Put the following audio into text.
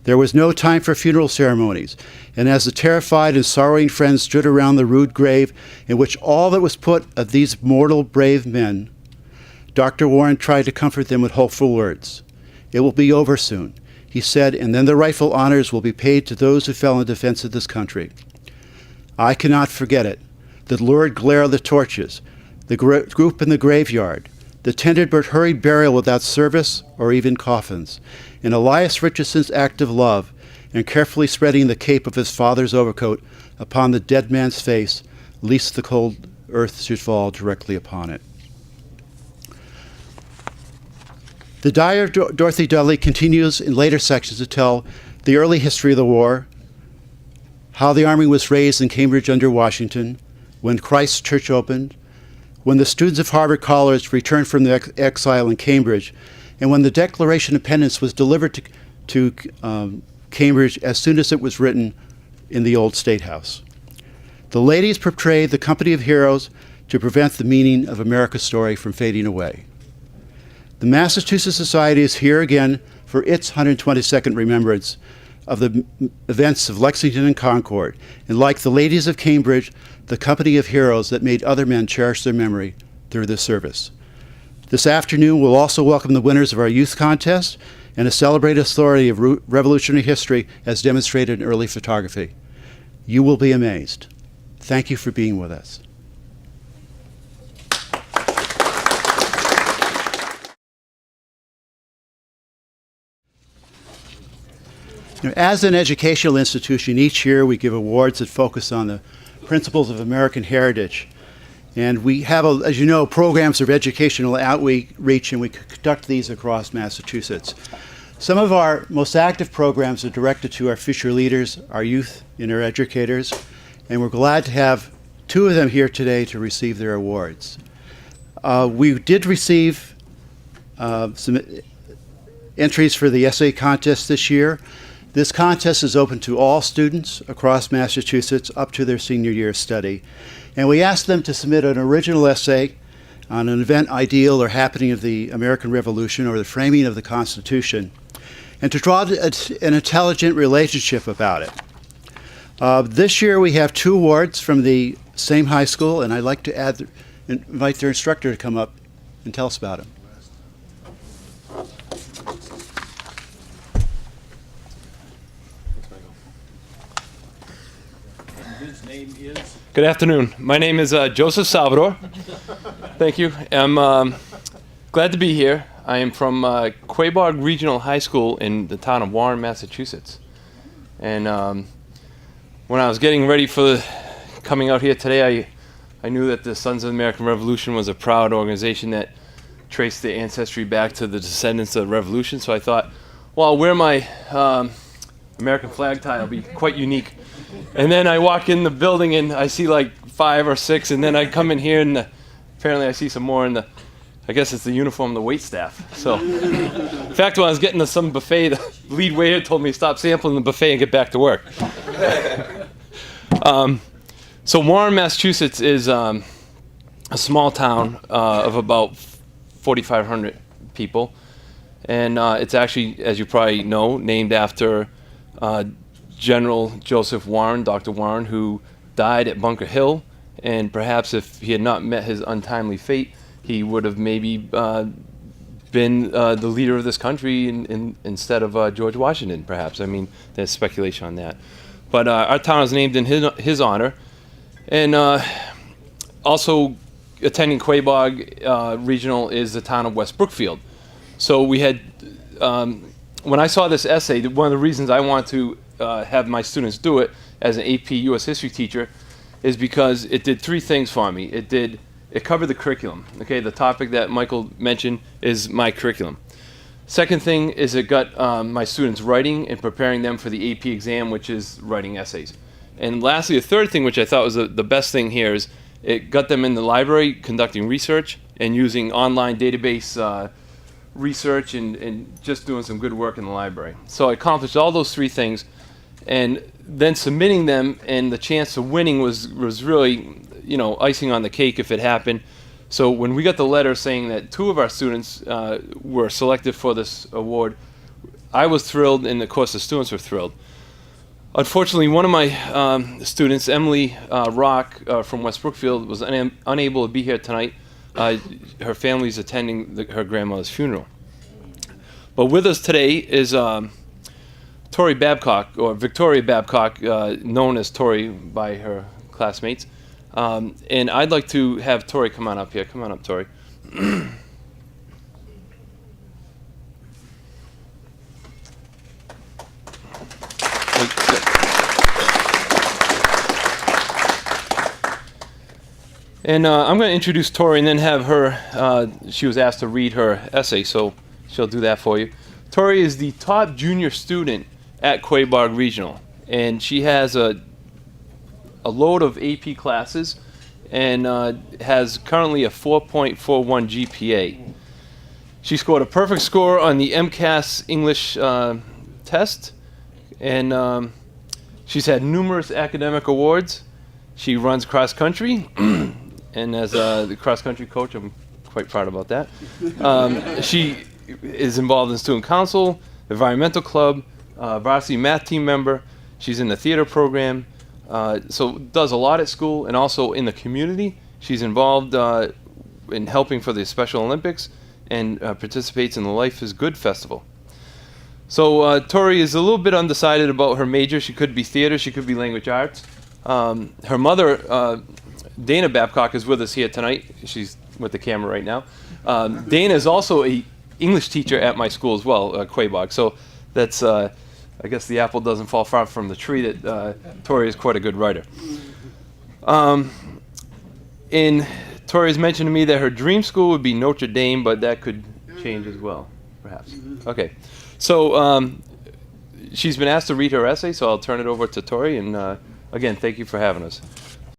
There was no time for funeral ceremonies, and as the terrified and sorrowing friends stood around the rude grave in which all that was put of these mortal brave men, Dr. Warren tried to comfort them with hopeful words. "It will be over soon," he said, "and then the rightful honors will be paid to those who fell in defense of this country." I cannot forget it. The lurid glare of the torches, the group in the graveyard, the tender but hurried burial without service or even coffins, and Elias Richardson's act of love in carefully spreading the cape of his father's overcoat upon the dead man's face, lest the cold earth should fall directly upon it. The Diary of Dorothy Dudley continues in later sections to tell the early history of the war, how the Army was raised in Cambridge under Washington, when Christ's Church opened, when the students of Harvard College returned from their exile in Cambridge, and when the Declaration of Independence was delivered to Cambridge as soon as it was written in the old State House. The ladies portrayed the company of heroes to prevent the meaning of America's story from fading away. The Massachusetts Society is here again for its 122nd remembrance of the events of Lexington and Concord, and like the ladies of Cambridge, the company of heroes that made other men cherish their memory through this service. This afternoon, we'll also welcome the winners of our youth contest and a celebrated authority of revolutionary history as demonstrated in early photography. You will be amazed. Thank you for being with us. As an educational institution, each year we give awards that focus on the principles of American heritage. And we have, as you know, programs of educational outreach, and we conduct these across Massachusetts. Some of our most active programs are directed to our future leaders, our youth, and our educators, and we're glad to have two of them here today to receive their awards. We did receive some entries for the essay contest this year. This contest is open to all students across Massachusetts up to their senior year of study. And we asked them to submit an original essay on an event, ideal, or happening of the American Revolution or the framing of the Constitution, and to draw an intelligent relationship about it. This year we have two awards from the same high school, and I'd like to invite their instructor to come up and tell us about them. His name is? Good afternoon. My name is Joseph Salvador. Thank you. I'm glad to be here. I am from Quabog Regional High School in the town of Warren, Massachusetts. And when I was getting ready for coming out here today, I knew that the Sons of the American Revolution was a proud organization that traced their ancestry back to the descendants of the Revolution. So I thought, well, I'll wear my American flag tie. It'll be quite unique. And then I walk in the building and I see like 5 or 6, and then I come in here and apparently I see some more in I guess it's the uniform of the wait staff. So, in fact, when I was getting to some buffet, the lead waiter told me to stop sampling the buffet and get back to work. So Warren, Massachusetts is a small town of about 4,500 people. And it's actually, as you probably know, named after General Joseph Warren, Dr. Warren, who died at Bunker Hill. And perhaps if he had not met his untimely fate, he would have maybe been the leader of this country instead of George Washington, perhaps. I mean, there's speculation on that. But our town is named in his honor. And also attending Quabog Regional is the town of West Brookfield. So we had, when I saw this essay, one of the reasons I want to have my students do it as an AP U.S. history teacher is because it did 3 things for me. It covered the curriculum. Okay, the topic that Michael mentioned is my curriculum. Second thing is it got my students writing and preparing them for the AP exam, which is writing essays. And lastly, the third thing, which I thought was the best thing here, is it got them in the library conducting research and using online database research and just doing some good work in the library. So I accomplished all those 3 things, and then submitting them and the chance of winning was really, icing on the cake if it happened. So when we got the letter saying that 2 of our students were selected for this award, I was thrilled, and of course the students were thrilled. Unfortunately, one of my students, Emily Rock from West Brookfield, was unable to be here tonight. Her family's attending her grandmother's funeral. But with us today is Tori Babcock, or Victoria Babcock, known as Tori by her classmates. And I'd like to have Tori come on up here. Come on up, Tori. And I'm going to introduce Tori and then have her, she was asked to read her essay, so she'll do that for you. Tori is the top junior student at Quabog Regional, and she has a load of AP classes and has currently a 4.41 GPA. She scored a perfect score on the MCAS English test, and she's had numerous academic awards. She runs cross country. And as the cross-country coach, I'm quite proud about that. She is involved in student council, environmental club, varsity math team member. She's in the theater program, so does a lot at school and also in the community. She's involved in helping for the Special Olympics and participates in the Life is Good Festival. So Tori is a little bit undecided about her major. She could be theater, she could be language arts. Her mother, Dana Babcock, is with us here tonight. She's with the camera right now. Dana is also a English teacher at my school as well, Quabog. So that's, I guess the apple doesn't fall far from the tree that Tori is quite a good writer. And Tori has mentioned to me that her dream school would be Notre Dame, but that could change as well, perhaps. Okay. So she's been asked to read her essay, so I'll turn it over to Tori. And again, thank you for having us.